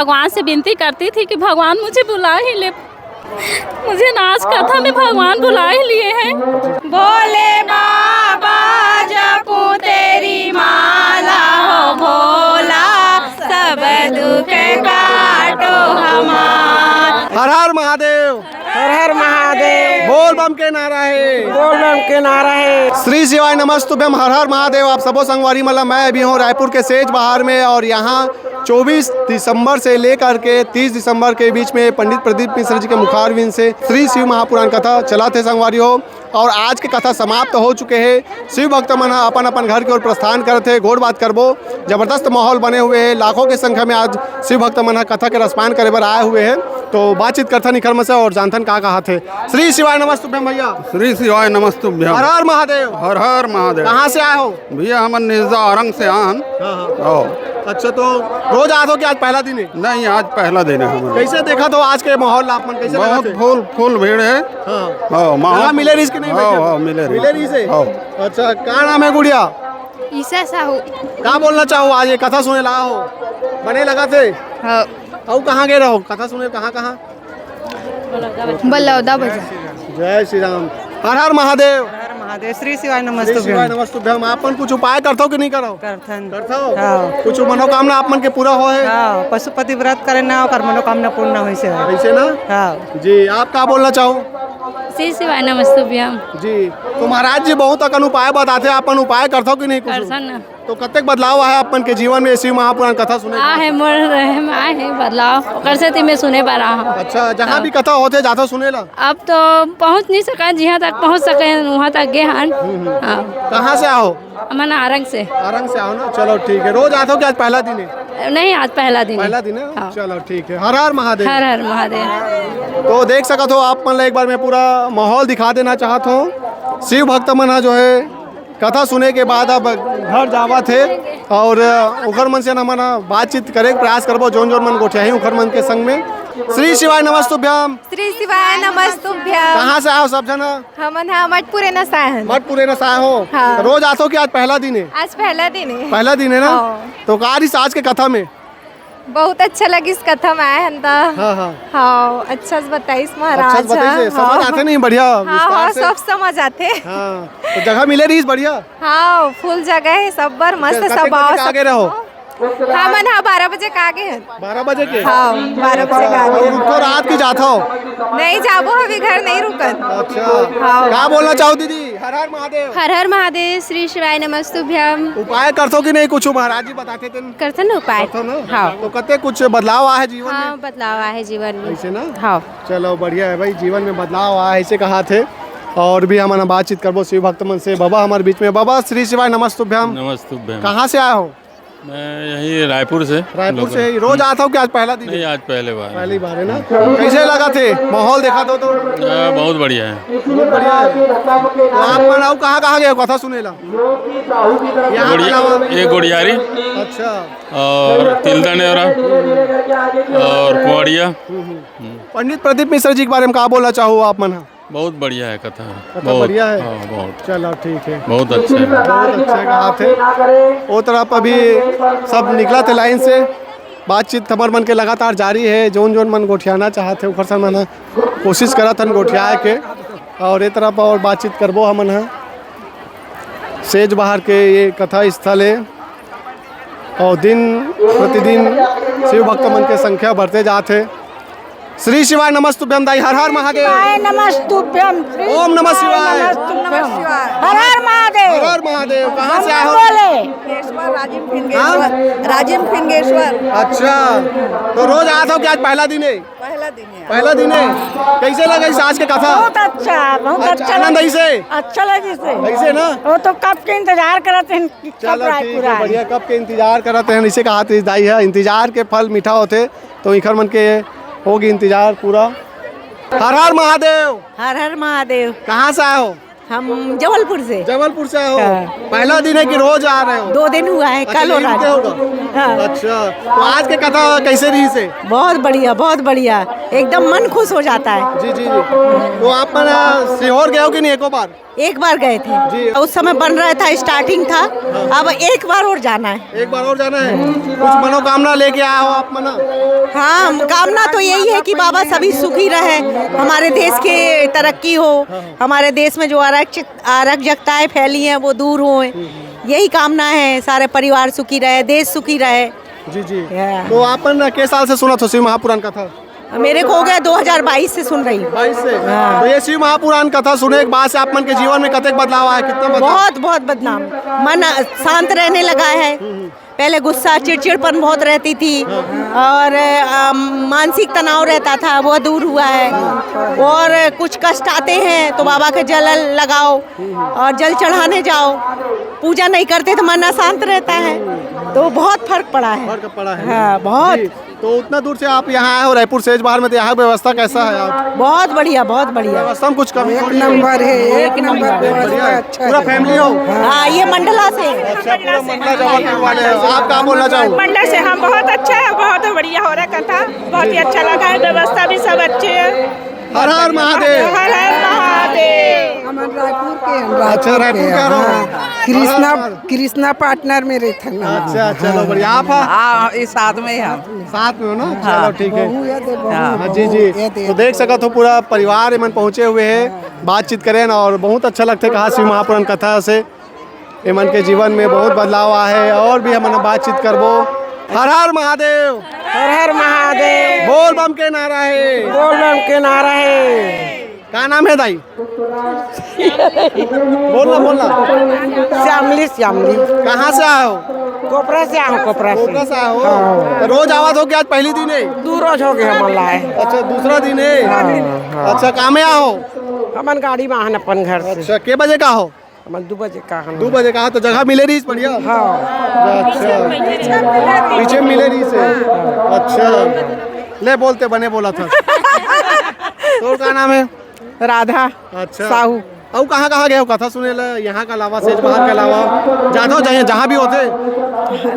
भगवान से विनती करती थी कि भगवान मुझे बुला ही ले, मुझे नाच कथा में भगवान बुला ही लिए हैं। भोले बाबा जपू तेरी माला हो भोला, सब दुख काटो हमार। हर हर महादेव, हर हर महादेव, बोल बम के नारा है, बोल बम के नारा है। श्री शिवाय नमस्तुभ्यम, हर हर महादेव। आप सबो संगवारी मतलब मैं अभी हूँ रायपुर के सेज बहार में, और यहाँ 24 दिसंबर से लेकर के 30 दिसंबर के बीच में पंडित प्रदीप मिश्र जी के मुखारविंद से श्री शिव महापुराण कथा चला थे संगवारी हो। और आज के कथा समाप्त हो चुके हैं। शिव भक्त मन अपन अपन घर की ओर प्रस्थान करते घोड़ बात करबो। जबरदस्त माहौल बने हुए हैं, लाखों की संख्या में आज शिव भक्त मन कथा के रसपान करे बर आए हुए हैं। तो बातचीत करथन निखर से और जानथन का कहा थे। श्री शिवाय नमस्तुभ्यम भैया। श्री शिवाय नमस्तुभ्यम। हर हर महादेव। हर हर महादेव। कहाँ से आए हो भैया? हम निर्जा औरंग से आन। अच्छा, तो रोज आते हो कि आज पहला दिन है? नहीं, आज पहला दिन है हमारा। कैसे देखा तो आज के माहौल आपन कैसे लगा बहुत थे? फुल भीड़ है। हाँ, मिले रही नहीं? मिले रही से। अच्छा, क्या नाम है गुड़िया? ईसा साहू। क्या बोलना चाहो? आज ये कथा सुने ला हो, बने लगा थे? और कहाँ गए रहो कथा सुने? कहाँ कहाँ? बलौदा बाजार। जय श्री राम। हर हर महादेव। हर महादेव। श्री शिवाय श्री शिवाय नमस्तुभ्यम। नमस्तुभ्यम। आपन कुछ उपाय करथो कि नहीं करो? करथन। करथो? हाँ। कुछ मनोकामना आपन के पूरा हो है? हाँ, पशुपति व्रत करे ना ओकर मनोकामना पूर्ण होई से। ऐसे ना? हाँ जी, आप क्या बोलना चाहो? श्री शिवाय नमस्तुभ्यम। जी, तो महाराज जी बहुत अकन उपाय बताते, अपन उपाय करथो कि नहीं कुछ? करसन तो कतेक बदलाव है अपन के जीवन में शिव महापुराण कथा सुने? आए मोर रहे में आए हैं बदलाव, ओकर से ती मैं सुने पा रहा हूँ। अच्छा, जहाँ भी कथा होते जाते सुने ला? अब तो पहुँच नहीं सका, जहाँ तक पहुँच सके वहाँ तक गए हन। हाँ। कहाँ से आओ? मन आरंग से। आरंग से आओ ना? चलो ठीक है। रोज आते हो कि आज पहला दिन है? नहीं, आज पहला दिन है। पहला दिन है? हाँ। चलो ठीक है। हर हर महादेव। हर हर महादेव। तो देख सकते हो आप मन एक बार मैं पूरा माहौल दिखा देना चाहता हूँ। शिव भक्त मन जो है कथा सुने के बाद अब घर जावा थे, और उखर मन से मन बातचीत करे प्रयास करबो जोन जोन मन गोठिया ही उखर मन के संग में। श्री शिवाय नमस्तुभ्यम। श्री शिवाय नमस्तुभ्यम। कहाँ से आओ सब जना? हमन हा मठपुरे नसाय हन। मठपुरे न साए हो? हाँ। रोज आते हो कि आज पहला दिन है? आज पहला दिन है। पहला दिन है ना? हाँ। तो कारिस आज के कथा में बहुत अच्छा लगी इस कथा में आए हन ता। हाँ हाँ। हाँ, अच्छा से बताइस महाराज। अच्छा बताइए, समझ आते नहीं? बढ़िया हाँ विस्तार हाँ, से। सब समझ आते। हाँ, तो जगह मिले रही बढ़िया? हाँ, फुल जगह है, सब बर मस्त सब आओ। आगे रहो। हाँ मन, हाँ 12 बजे का आगे हैं। 12 बजे के? हाँ 12 बजे का आगे। और रुको रात की जाता हो? नहीं जाबो, अभी घर नहीं रुकन। अच्छा, हाँ। क्या बोलना चाहो दीदी? हर हर महादेव। हर हर महादेव। श्री शिवाय नमस्तुभ्यम। उपाय करथो कि नहीं? कुछ महाराज जी बताते थे करथन उपाय। करथो ना? हाँ। तो कते कुछ बदलाव आया है जीवन हाँ, में? बदलाव आया है जीवन में। ऐसे ना? हाँ। चलो बढ़िया है भाई, जीवन में बदलाव आया है, ऐसे कहा थे। और भी हमारा बातचीत करबो शिव भक्त मन से। बाबा हमारे बीच में। बाबा श्री शिवाय नमस्तुभ्यम। नमस्तुभ्यम। कहाँ से आए हो? मैं यही रायपुर से। रायपुर से ही? रोज आता हूँ कि आज पहला दिन? नहीं, आज पहले बार। पहली बार है ना? कैसे लगा थे? माहौल देखा तो बहुत बढ़िया है। बहुत बढ़िया है। तो आप बनाओ कहाँ गए कथा सुने ला? ये गोड़ियारी। अच्छा। और तिलदानेरा और कुआड़िया। पंडित प्रदीप मिश्र जी के बारे में क्या बोलना चाहो आप मन? बहुत बढ़िया है कथा। कथा बढ़िया है? हाँ, बहुत। चलो ठीक है। बहुत अच्छा है। बहुत अच्छे कहा थे। वो तरफ अभी सब निकला थे लाइन से। बातचीत हमार मन के लगातार जारी है। जोन जोन मन गोठियाना चाहते उखर से मन कोशिश करा थन गोठियाए के। और ये तरफ और बातचीत करबो हमन है। सेज बहार के ये कथा स्थल है, और दिन प्रतिदिन शिव भक्त मन के संख्या बढ़ते जाते। श्री शिवाय नमस्तुभ्यम दाई। हर हर महादेव। नमस्तुभ्यम। ओम नमः शिवाय। हर हर महादेव। हर हर महादेव। कहाँ से आए हो? राजीव फिंगेश्वर। राजीव फिंगेश्वर। अच्छा, तो रोज आता हो कि आज पहला दिन है? पहला दिन है। पहला दिन है। कैसे लगा इस आज के कथा? बहुत अच्छा, बहुत अच्छा। आनंद ऐसे? अच्छा लगी से। ऐसे ना? वो तो कब के इंतजार करते हैं कि कब चलो राय ठीक पूरा है, आए। बढ़िया। कब के इंतजार करते हैं? इसे कहा थे दाई है, इंतजार के फल मीठा होते। तो इखर मन के होगी इंतजार पूरा। हर हर महादेव। हर हर महादेव। कहाँ से आए हो? हम जबलपुर से। जबलपुर से आए हो? हाँ। पहला दिन है कि रोज आ रहे हो? 2 दिन हुआ है, अच्छा, कल और यहीं आज। रुके होगा? हाँ। अच्छा, तो आज के कथा कैसे रही से? बहुत बढ़िया, बहुत बढ़िया। एकदम मन खुश हो जाता है। जी जी जी। तो आप सीहोर गए हो कि नहीं एको बार? एक बार गए जी। थे, उस समय बन रहा था, स्टार्टिंग था। अब एक बार और जाना है। एक बार और जाना है। कुछ मनोकामना लेके आया हो आप मना? हाँ, कामना तो यही है कि बाबा सभी सुखी रहे, हमारे देश की तरक्की हो, हमारे देश में जो अराजकताएं फैली हैं वो दूर हो। यही कामना है, सारे परिवार सुखी रहे, देश सुखी रहे। जी जी। तो आपन के साल से सुना था शिव महापुराण कथा? मेरे को हो गया 2022 से सुन रही हूँ। 22 से। तो ये शिव महापुराण कथा सुने के बाद से आप मन के जीवन में कतक बदलाव आया? कितना बदलाव? बहुत बहुत बदनाम, मन शांत रहने लगा है। पहले गुस्सा चिड़चिड़पन बहुत रहती थी और मानसिक तनाव रहता था, वो दूर हुआ है। और कुछ कष्ट आते हैं तो बाबा के जल लगाओ और जल चढ़ाने जाओ। पूजा नहीं करते तो मन अशांत रहता है, तो बहुत फर्क पड़ा है। फर्क पड़ा है। हाँ, बहुत। जी। तो उतना दूर से आप यहाँ आए हो रायपुर सेज बाहर में, तो यहाँ व्यवस्था कैसा है? आप बहुत बढ़िया, बहुत बढ़िया। व्यवस्था में कुछ कमी? एक नंबर है, एक नंबर व्यवस्था अच्छा पूरा है। फैमिली हो? हाँ, ये मंडला से। अच्छा, पूरा मंडला जबलपुर वाले हो। आप क्या बोलना चाहो? मंडल से हम बहुत अच्छा है, बहुत बढ़िया हो रहा है कथा, बहुत ही अच्छा लगा है, व्यवस्था भी सब अच्छे है। हर हर महादेव। हर हर महादेव। हम रायपुर के हैं, अच्छा, रायपुर के हो। कृष्णा पार्टनर में रहते हैं। अच्छा, चलो बढ़िया। आप इस साथ में हम साथ में हो ना? चलो ठीक है। बहू ये दे, बहू। हाँ, जी जी। तो देख सकत हो पूरा परिवार एमन पहुँचे हुए हैं, बातचीत करें और बहुत अच्छा लगता है कहा शिव महापुराण कथा से एमन के जीवन में बहुत बदलाव आया है। और भी हमन बातचीत करबो। हर हर महादेव। हर हर महादेव। बोल बम के नारा है। बोल बम के नारा है। क्या नाम है दाई? बोलना बोलना। श्यामली श्यामली। कहाँ से आए हो? कोपरा से आए, कोपरा कोपरा से आए हो? तो रोज आवाज हो गया, आज पहली दिन है? दू रोज हो गया हमारा है। अच्छा, दूसरा दिन है। अच्छा, कहाँ में आओ? हमन गाड़ी में आहन अपन घर से। अच्छा, के बजे का हो? हमन 2 बजे का हन। 2 बजे का। तो जगह मिले रही बढ़िया? हाँ। अच्छा, पीछे मिले रही से। अच्छा, ले बोलते बने बोला था। तो क्या नाम है? राधा। अच्छा, साहू। और कहाँ गए हो कथा सुने ला? यहाँ का अलावा सेज बाहर के अलावा जाते हो जहाँ भी होते?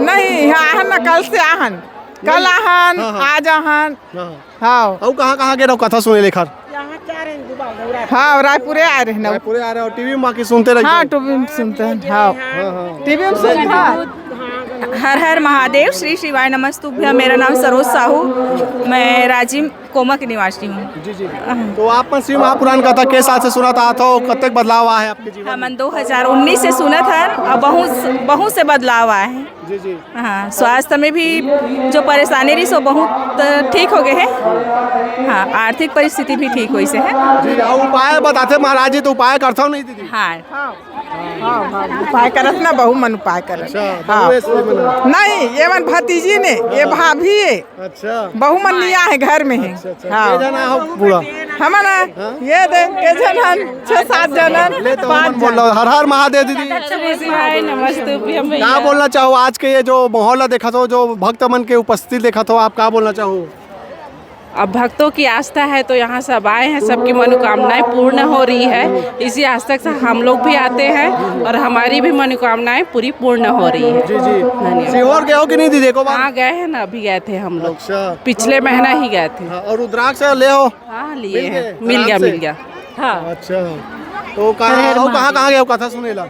नहीं, आहन न, कल से आहन, कल आहन, आज आहन। हाँ। और कहाँ गए हो कथा सुने लेकर? हाँ, रायपुरे आ रहे हैं। पूरे आ रहे हो? टीवी में बाकी सुनते रहिए। हाँ, टीवी में सुनते हैं। हाँ, टीवी में सुनते हैं। हर हर महादेव। श्री शिवाय नमस्तुभ्यं। मेरा नाम सरोज साहू, मैं राजिम कोमा की निवासी हूँ। जी जी। तो आप शिव महापुराण कथा के साथ से सुना था तो कतक बदलाव आया है आपके जीवन में? हमन 2019 से सुना था और बहुत से बदलाव आए हैं। जी जी। हाँ, स्वास्थ्य में भी जो परेशानी रही सो बहुत ठीक हो गए हैं। हाँ, आर्थिक परिस्थिति भी ठीक हुई से है। जी, और उपाय बताते महाराज जी, तो उपाय करता हूँ नहीं दीदी? हाँ, उपाय करत ना, बहु मन उपाय करत। अच्छा, बहु ऐसे मना। नहीं, ये मन भतीजी ने, ये भाभी है, अच्छा, बहु मन लिया है घर में है। हाँ, जना हो पूरा हम ना ये दे के जनन 6-7 जनन। ले तो हम बोल रहा हूँ। हर हर महादेव दीदी। नमस्तुभ्यं भैया। क्या बोलना चाहो आज के ये जो माहौल देखा तो, जो भक्त मन के उपस्थिति देखा तो, आप क्या बोलना चाहो? अब भक्तों की आस्था है तो यहाँ सब आए हैं, सबकी मनोकामनाएं पूर्ण हो रही है। इसी आस्था से हम लोग भी आते हैं और हमारी भी मनोकामनाएं पूरी पूर्ण हो रही है। जी जी। धन्यवाद। सीहोर गए हो कि नहीं दीदी को? हाँ, गए हैं ना, अभी गए थे हम लोग। अच्छा, पिछले महीना ही गए थे। हाँ, और रुद्राक्ष ले हो? हाँ, लिए मिल हैं। गए? मिल आराम से? गया। हाँ, अच्छा, तो कहाँ गए हो कथा सुने ला?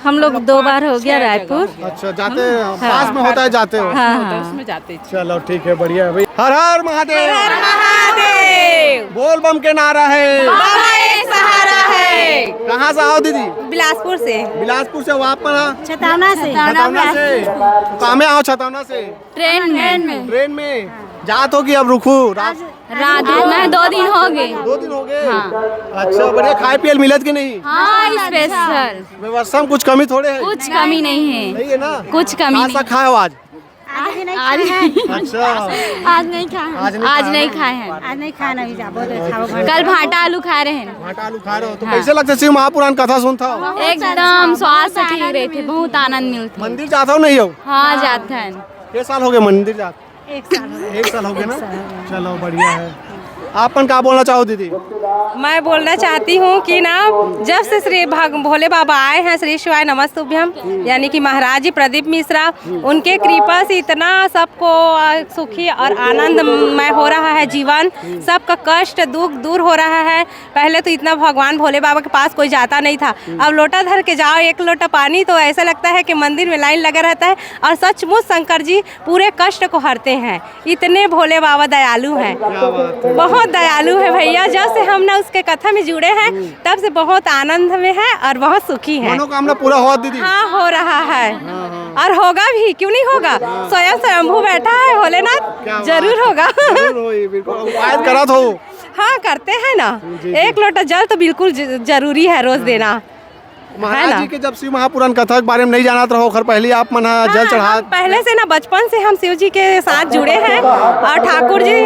हम लोग 2 बार हो गया रायपुर। अच्छा, जाते पास में होता है, जाते हो? हाँ, उसमें जाते थे। चलो ठीक है, बढ़िया है भाई। हर हर महादेव। हर महादेव। बोल बम के नारा है। बाबा एक सहारा है। कहाँ से आओ दीदी? बिलासपुर से। बिलासपुर से। वहाँ पर छतौना से। छतौना से। कहाँ में आओ छतौना से? ट्रेन में। ट्रेन में जात हो कि अब रुकू? रात में 2 दिन हो गए। 2 दिन हो गए। अच्छा, बढ़िया। खाए पियल मिलत कि नहीं? हाँ, स्पेशल। व्यवस्था में कुछ कमी थोड़े है? कुछ कमी नहीं है। नहीं है ना? कुछ कमी कहाँ नहीं। सा खाए हो आज? आज नहीं अच्छा, आज नहीं खाए। आज नहीं खाए हैं। आज नहीं खाना भी जा। कल भाटा आलू खा रहे हैं। भाटा आलू खा रहे हो? तो कैसे लगता है शिव महापुराण कथा सुनता हो? एकदम स्वास्थ्य ठीक रहे थे, बहुत आनंद मिलता। मंदिर जाता हो नहीं हो? हाँ, जाते हैं। कितने साल हो गए मंदिर जाते? 1 साल। 1 साल हो गए ना? चलो बढ़िया है। आपन का बोलना चाहो दीदी? मैं बोलना चाहती हूँ कि ना जब से श्री भोले बाबा आए हैं, श्री शिवाय नमस्तुभ्यम, यानी कि महाराज जी प्रदीप मिश्रा, उनके कृपा से इतना सबको सुखी और आनंदमय हो रहा है जीवन। सबका कष्ट दुख दूर हो रहा है। पहले तो इतना भगवान भोले बाबा के पास कोई जाता नहीं था, अब लोटा धर के जाओ एक लोटा पानी तो ऐसा लगता है कि मंदिर में लाइन लगा रहता है। और सचमुच शंकर जी पूरे कष्ट को हरते हैं। इतने भोले बाबा दयालु हैं, बहुत दयालु है भैया। जब से हम ना उसके कथा में जुड़े हैं तब से बहुत आनंद में है और बहुत सुखी है। मनोकामना पूरा हुआ दीदी? हाँ, हो रहा है और होगा भी, क्यों नहीं होगा। स्वयं स्वयंभू बैठा है भोलेनाथ, जरूर होगा। उपाय करा तो हाँ, करते हैं ना। एक लोटा जल तो बिल्कुल जरूरी है रोज देना। महाराज जी के जब शिव महापुराण कथा के बारे में नहीं जाना रहो, खर पहले आप मना जल चढ़ा। पहले से ना बचपन से हम शिव जी के साथ जुड़े हैं और ठाकुर जी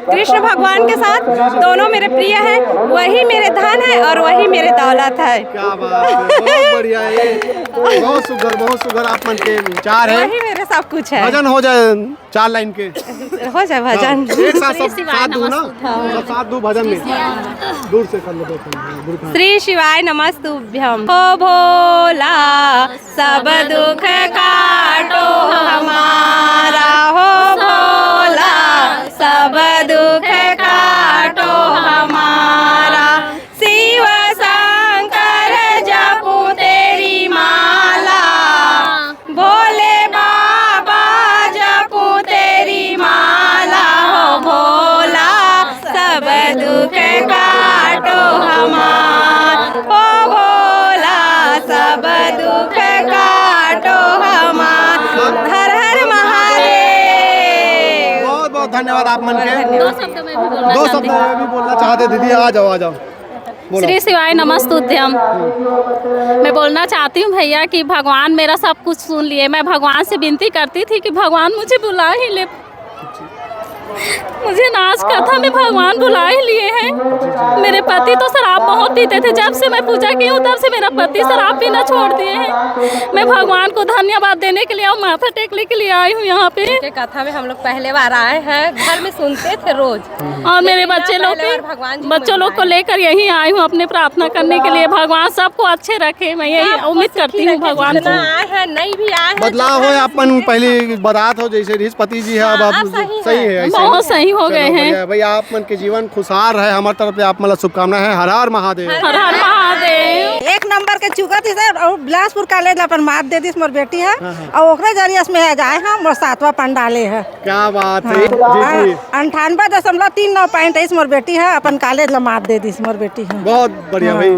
कृष्ण भगवान के साथ दोनों मेरे प्रिय हैं। वही मेरे धन है और वही मेरे दौलत है। क्या बात है, बहुत बढ़िया है, बहुत सुगर आप मन के विचार है। वही मेरे सब कुछ है। भजन हो जाए 4 लाइन के, हो जाए भजन। एक साथ सब साथ दो ना, सब साथ दो भजन में, दूर से कर लो। श्री शिवाय नमस्तुभ्यम। हो भोला सब दुख काटो हमारा, हो भोला सब दुख काटो हमारा। शिव शंकर जपू तेरी माला, भोले बाबा जपू तेरी माला। हो भोला सब दुख काटो हमारा, हो भोला सब दुख काटो हमारा। हर हर महादेव। बहुत बहुत धन्यवाद आप मन के। 2 शब्द में भी बोलना चाहते दीदी, आ जाओ। श्री शिवाय नमस्तुभ्यम। मैं बोलना चाहती हूँ भैया कि भगवान मेरा सब कुछ सुन लिए। मैं भगवान से विनती करती थी कि भगवान मुझे बुला ही ले। मुझे नाच कथा में भगवान बुला ही लिए हैं। मेरे पति तो शराब बहुत पीते थे, जब से मैं पूजा की हूँ तब से मेरा पति शराब पीना छोड़ दिए हैं। मैं भगवान को धन्यवाद देने के लिए और माथा टेकने के लिए आई हूँ यहाँ पे। कथा में हम लोग पहले बार आए हैं, घर में सुनते थे रोज, और मेरे बच्चे लोग को लेकर यही आई हूँ अपने प्रार्थना करने के लिए। भगवान सबको अच्छे रखे, मैं यही उम्मीद करती हूँ भगवान से। आए हैं नहीं भी आए हैं, बदलाव हो अपन पहले बारात हो जैसे पति जी है, अब आप सही है, बहुत सही हो गए हैं भैया। आप मन के जीवन खुशहाल रहे, हमारी तरफ से आप मतलब शुभकामनाएं हैं। हर हर महादेव। हर हर महादेव। एक नंबर के चुका थी सर, और बिलासपुर कॉलेज अपन मात दे दी मोर बेटी है, और ओकरे जरिए में जाए हम और 7वां पंडाले है। क्या बात है जी जी। 98.393 मोर बेटी है, अपन कॉलेज ला मात दे दी मोर बेटी है। बहुत बढ़िया भाई,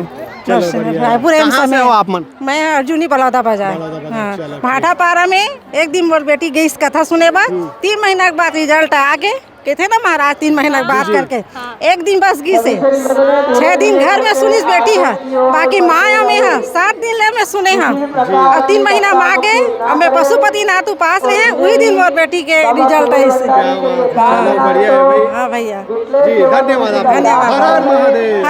चलो बढ़िया। रायपुर कहाँ से हो आप मन? मैं अर्जुनी बलौदा बाजार। हाँ, भाटापारा में एक दिन मोर बेटी गई इस कथा सुने बाद, 3 महीना के बाद रिजल्ट आगे कहते ना महाराज 3 महीना के बाद करके। एक दिन बस गई से 6 दिन घर में सुनिस बेटी है, बाकी माया में है 7 दिन ले में सुने हैं, और 3 महीना माँ के और मैं पशुपति नातू पास रहे, वही दिन मोर बेटी के रिजल्ट है इससे। बढ़िया है भाई। हाँ भैया जी, धन्यवाद। धन्यवाद। हर हर महादेव।